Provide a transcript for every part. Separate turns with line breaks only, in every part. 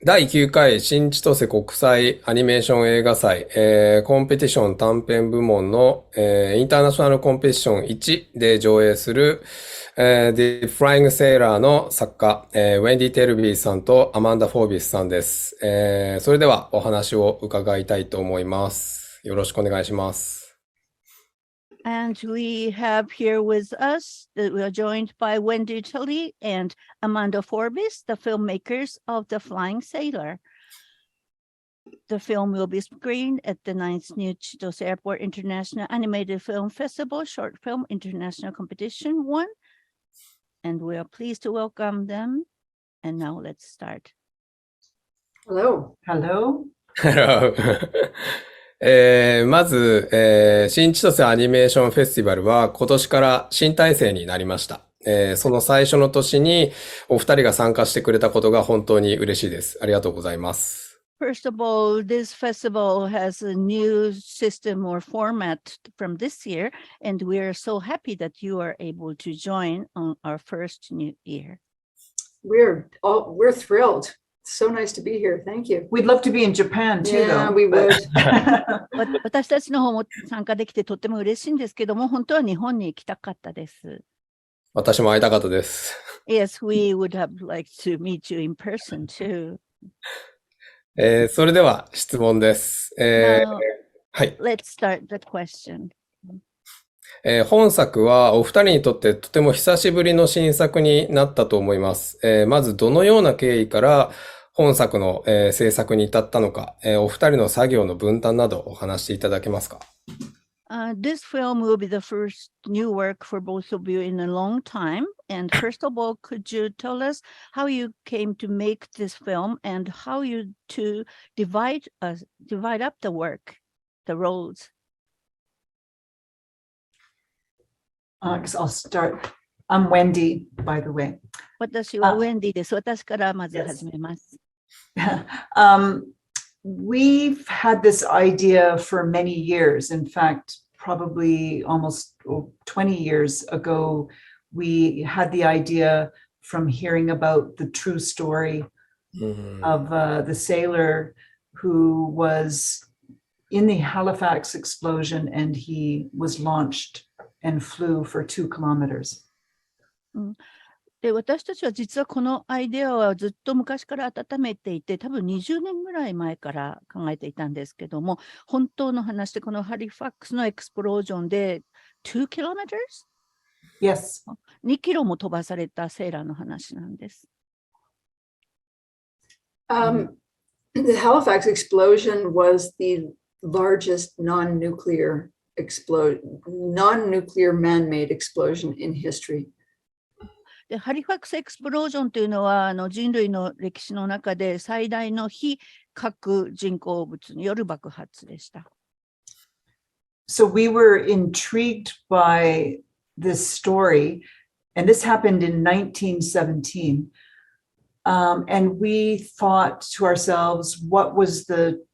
第9回新千歳国際アニメーション映画祭、コンペティション短編部門の、インターナショナルコンペティション1で上映する、The Flying Sailor の作家、ウェンディ・テルビーさんとアマンダ・フォービスさんです。それではお話を伺いたいと思います。よろしくお願いします。
And we have here with us, we are joined by Wendy Tilby and Amanda Forbis, the filmmakers of The Flying Sailor. The film will be screened at the 9th New Chitose Airport International Animated Film Festival Short Film International Competition 1. And we are pleased to welcome them. And now let's start.
Hello.
Hello.
Hello. まず、新千歳アニメーションフェスティバルは今年から新体制になりました。その最初の年にお二人が参加してくれたことが本当に嬉しいです。ありがとうございます。
First of all, this festival has a new system or format from this year, and we are so happy that you are able to join on our first new year.
We're thrilled. So nice to be here. Thank you.
We'd love to be in Japan too,
Yeah,
though.
we would.
私たちの方も参加できてとっても嬉しいんですけども、本当は日本に行きたかったです。
私も会いたかったです。
Yes, we would have liked to meet you in person too.
それでは質問です。
Now,
はい。
let's start the question.
本作はお二人にとってとても久しぶりの新作になったと思います。まずどのような経緯から本作の、制作に至ったのか、お二人の作業の分担などお話していただけますか。
This film will be the first new work for both of you in a long time. And first of all, could you tell us how you came to make this film and how you two divide up the work, the roles?
I'll start. I'm Wendy, by the way.
私はウェンディです。私からまず始めます。
We've had this idea for many years. In fact, probably almost 20 years ago, we had the idea from hearing about the true story of the sailor who was in the Halifax explosion, and he was launched and flew for 2 kilometers.
で、私たちは実はこのアイデアはずっと昔から温めていて、多分20年ぐらい前から考えていたんですけども、本当の話でこのハリファックスのエクスプロージョンで2 kilometers?
Yes.
2キロも飛ばされたセーラーの話なんです。
The Halifax explosion was the largest non-nuclear man-made explosion in history.
でハリファクスエクスプロージョンというのは人類の歴史の中で最大の非核人工物による爆発でした。
So we were intrigued by this story, and this happened in 1917. And we thought to ourselves, what was the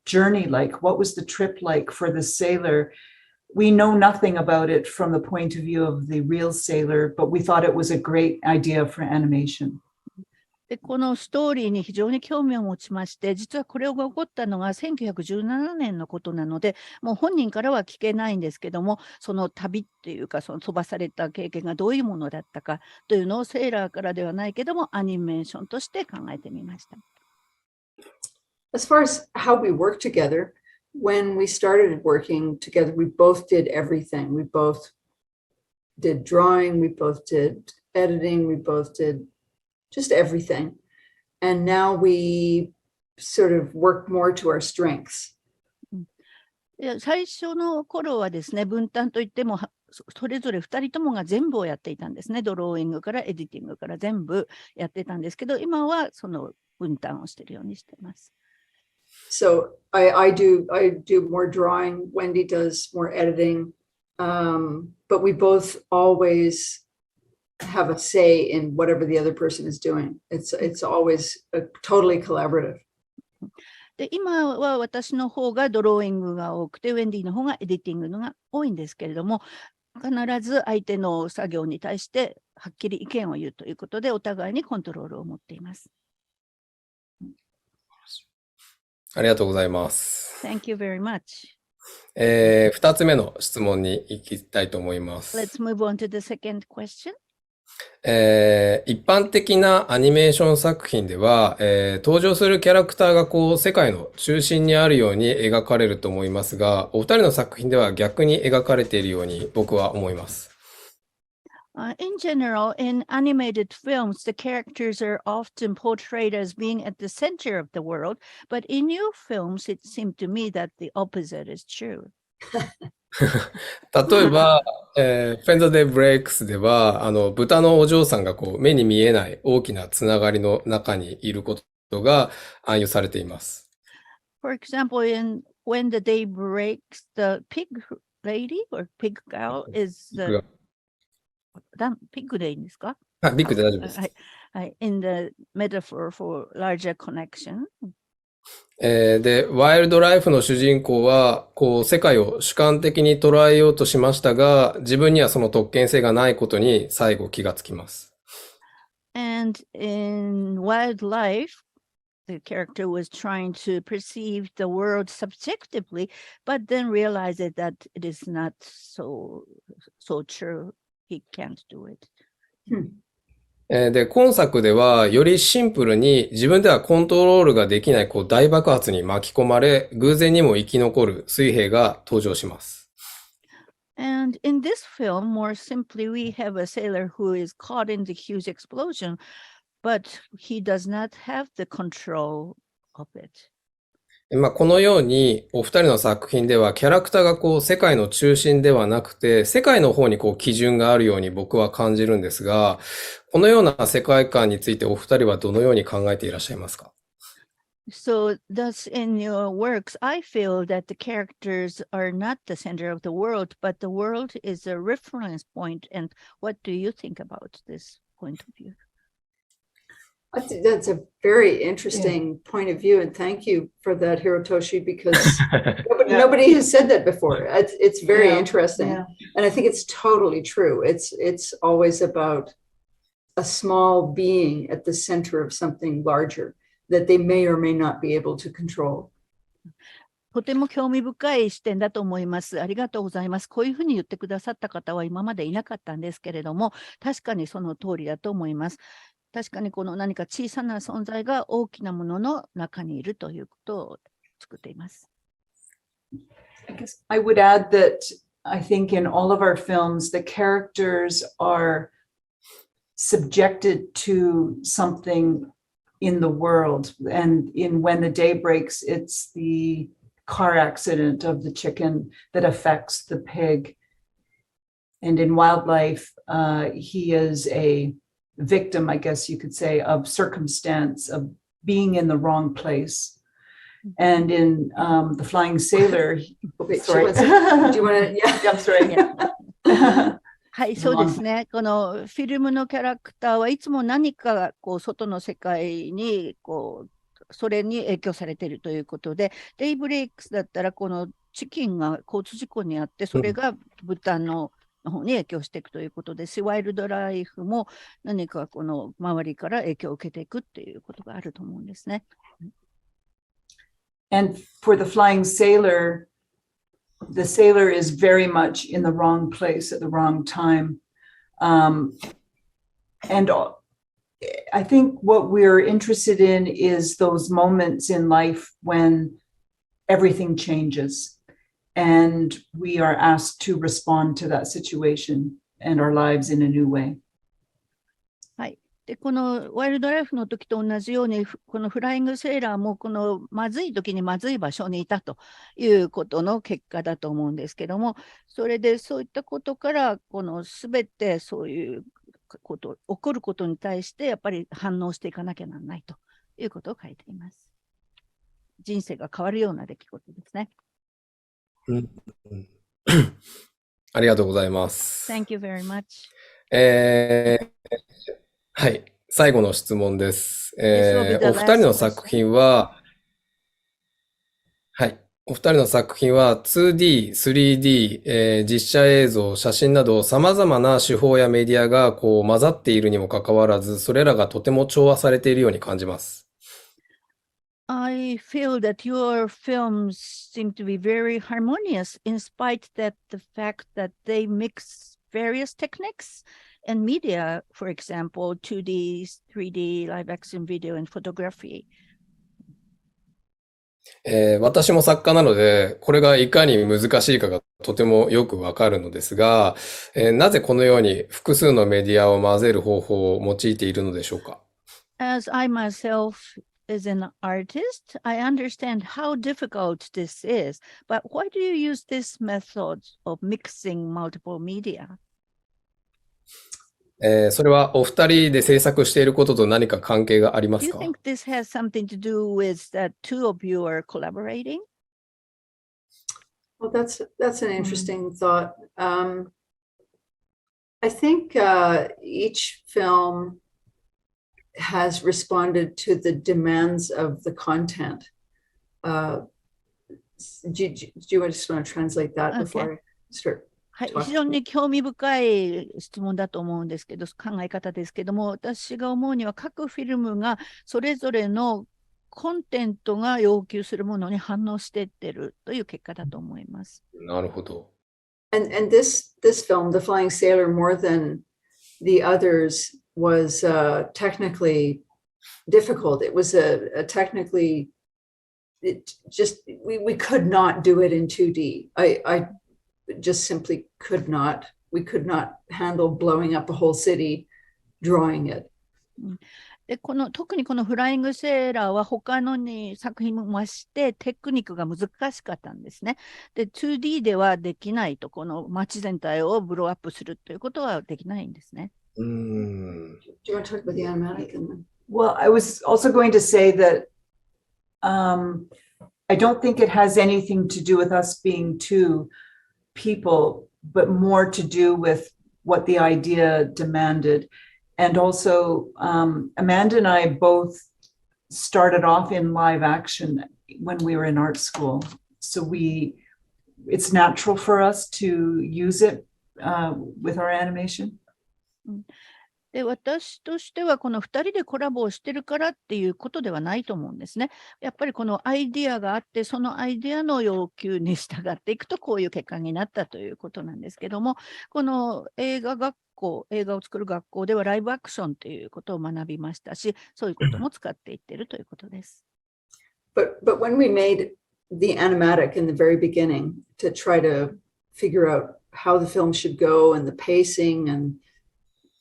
journey like? What was the trip like for the sailor? We know nothing about it from the point of view of the real sailor, but we thought it was a great idea for animation.
でこのストーリーに非常に興味を持ちまして、実はこれが起こったのが1917年のことなので、もう本人からは聞けないんですけども、その旅っていうか、その飛ばされた経験がどういうものだったかというのをセーラーからではないけども、アニメーションとして考えてみました。
As far as how we work together, when we started working together, we both did everything. We both did drawing, we both did editing, we both did just everything. And now we sort of work more to our strengths.
最初の頃はですね、分担といっても、それぞれ2人ともが全部をやっていたんですね。ドローイングからエディティングから全部やってたんですけど、今はその分担をしているようにしています。
So I do more drawing. Wendy does more editing, but we both always have a say in whatever the other person is doing. It's always totally collaborative.
で今は私の方がドローイングが多くて、ウェンディの方がエディティングのが多いんですけれども、必ず相手の作業に対してはっきり意見を言うということで、お互いにコントロールを持っています。
ありがとうございます。
Thank you very much.
二つ目の質問に行きたいと思いま
Let's
す。
move on to the second question.
一般的なアニメーション作品では、登場するキャラクターがこう世界の中心にあるように描かれると思いますが、お二人の作品では逆に描かれているように僕は思います。
In general, in animated films, the characters are often portrayed as being at the center of the world, but in your films, it seemed to me that the opposite is true.
例えば、フェンザデブレイクスでは、豚のお嬢さんがこう目に見えない大きなつながりの中にいることが暗喩されています。
For example, in When the Day Breaks, the pig lady or pig girl is the pig でいいんですか？
ビッグで大丈夫です。
はい。In the metaphor for larger connection.
で、ワイルドライフの主人公は、こう、世界を主観的に捉えようとしましたが、自分にはその特権性がないことに最後気がつきます。
And in Wildlife, the character was trying to perceive the world subjectively, but then realized that it is not so true. He can't do it.
で、今作では、よりシンプルに自分ではコントロールができないこう大爆発に巻き込まれ、偶然にも生き残る水兵が登場します。
And in this film, more simply, we have a sailor who is caught in the huge explosion, but he does not have the control of it.
このように、お二人の作品では、キャラクターがこう、世界の中心ではなくて、世界の方にこう、基準があるように僕は感じるんですが、このような世界観についてお二人はどのように考えていらっしゃいますか？
So, thus, in your works, I feel that the characters are not the center of the world, but the world is a reference point. And what do you think about this point of view?
I think that's a very interesting point of view, and thank you for that, Hirotoshi, because nobody has said that before. It's very interesting, and I think it's totally true. It's always about a small being at the center of something larger that they may or may not be able to control.
とても興味深い視点だと思います。ありがとうございます。こういうふうに言ってくださった方は今までいなかったんですけれども、確かにその通りだと思います。確かにこの何か小さな存在が大きなものの中にいるということを作っています。
I guess I would add that I think in all of our films, the characters are subjected to something in the world. And in When the Day Breaks, it's the car accident of the chicken that affects the pig. And in Wildlife, he is a victim, I guess you could say, of circumstance, of being in the wrong place. And in The Flying Sailor, sorry.
Do you want to?
Yeah, I'm sorry.
はい、そうですね。このフィルムのキャラクターはいつも何かこう外の世界にこうそれに影響されているということで、デイブレイクスだったらこのチキンが交通事故にあって、それが豚の方に影響していくということですし、ワイルドライフも何かこの周りから影響を受けていくっていうことがあると思うんですね。
And for the flying sailor, the sailor is very much in the wrong place at the wrong time. And I think what we're interested in is those moments in life when everything changes and we are asked to respond to that situation and our lives in a new way.
はい。で、このワイルドライフの時と同じように、このフライングセーラーもこのまずい時にまずい場所にいたということの結果だと思うんですけども、それでそういったことから、このすべてそういうこと、起こることに対してやっぱり反応していかなきゃならないということを書いています。人生が変わるような出来事ですね。
ありがとうございます。
Thank you very much.
はい。最後の質問です。
This will be the
お二人
last
の作品は、はい。お二人の作品は 2D、3D、実写映像、写真など様々な手法やメディアがこう混ざっているにもかかわらず、それらがとても調和されているように感じます。
I feel that your films seem to be very harmonious in spite that the fact that they mix various techniques and media, for example, 2D, 3D, live action video and photography.
私も作家なので、これがいかに難しいかがとてもよくわかるのですが、なぜこのように複数のメディアを混ぜる方法を用いているのでしょうか？
As I myself is an artist, I understand how difficult this is, but why do you use this method of mixing multiple media?
それはお二人で制作していることと何か関係がありま
Do
す
you
か？
think this has something to do with that two of you are collaborating?
Well, that's an interesting thought. I think each film has responded to the demands of the content. Do you just want to translate that before I start?
はい、非常に興味深い質問だと思うんですけど、考え方ですけども、私が思うには各フィルムがそれぞれのコンテントが要求するものに反応していってるという結果だと思います。
なるほど。
And this film, The Flying Sailor, more than the others, was technically difficult. It was a technically, we could not do it in 2D. I just simply could not. We could not handle blowing up a whole city, drawing it.
で特にこのフライングセーラーは他の作品も増してテクニックが難しかったんですね。で、2D ではできないと、この街全体をブローアップするということはできないんですね。
Do you want to talk about the animatic?
Well, I was also going to say that I don't think it has anything to do with us being two people, but more to do with what the idea demanded. And also, Amanda and I both started off in live action when we were in art school. So it's natural for us to use it with our animation.
で、私としてはこの2人でコラボをしてるからっていうことではないと思うんですね。やっぱりこのアイディアがあって、そのアイディアの要求に従っていくとこういう結果になったということなんですけども、この映画を作る学校ではライブアクションということを学びましたし、そういうことも使っていってるということです。
But when we made the animatic in the very beginning to try to figure out how the film should go and the pacing and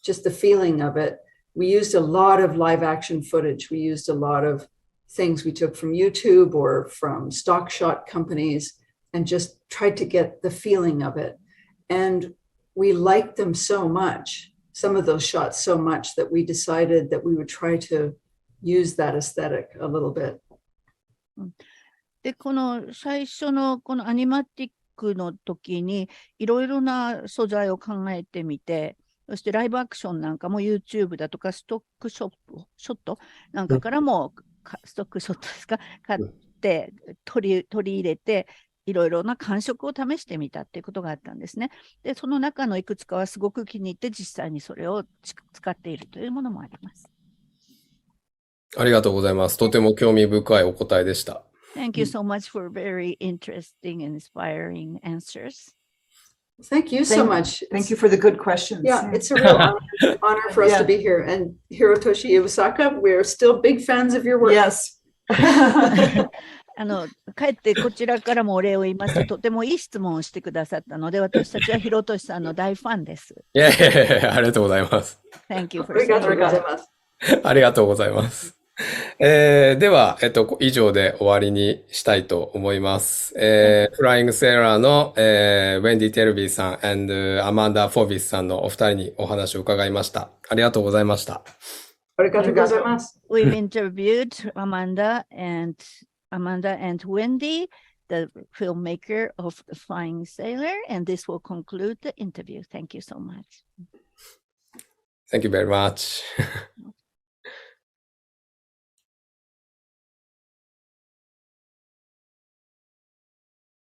just the feeling of it, we used a lot of live action footage. We used a lot of things we took from YouTube or from stock shot companies and just tried to get the feeling of it. And we liked them so much, some of those shots so much, that we decided that we would try to use that aesthetic a little bit.
で、この最初のこのアニマティックの時にいろいろな素材を考えてみて、そしてライブアクションなんかも YouTube だとかストックショットなんかからも、ストックショットですか、買って取り入れていろいろな感触を試してみたっていうことがあったんですね。で、その中のいくつかはすごく気に入って実際にそれを使っているというものもあります。
ありがとうございます。とても興味深いお答えでした。
Thank you so much for very interesting and inspiring answers.
Thank you so much.
Thank you for the good questions.
Yeah, it's a real honor for us to be here. And Hirotoshi Iwasaki, we're still big fans of your work.
Yes.
帰ってこちらからもお礼を言いますと、とてもいい質問をしてくださったので、私たちはHirotoshiさんの大ファンです。
いやいやいや、ありがとうございます。
Thank you for
ありがとうございます。
ありがとうございます。では、以上で終わりにしたいと思います。フライングセーラーの、Wendy Tilby さん and Amanda Forbis さんのお二人にお話を伺いました。ありがとうございました。
ありがとうございます。
We've interviewed Amanda and Wendy, the filmmaker of The Flying Sailor, and this will conclude the interview. Thank you so much.
Thank you very much.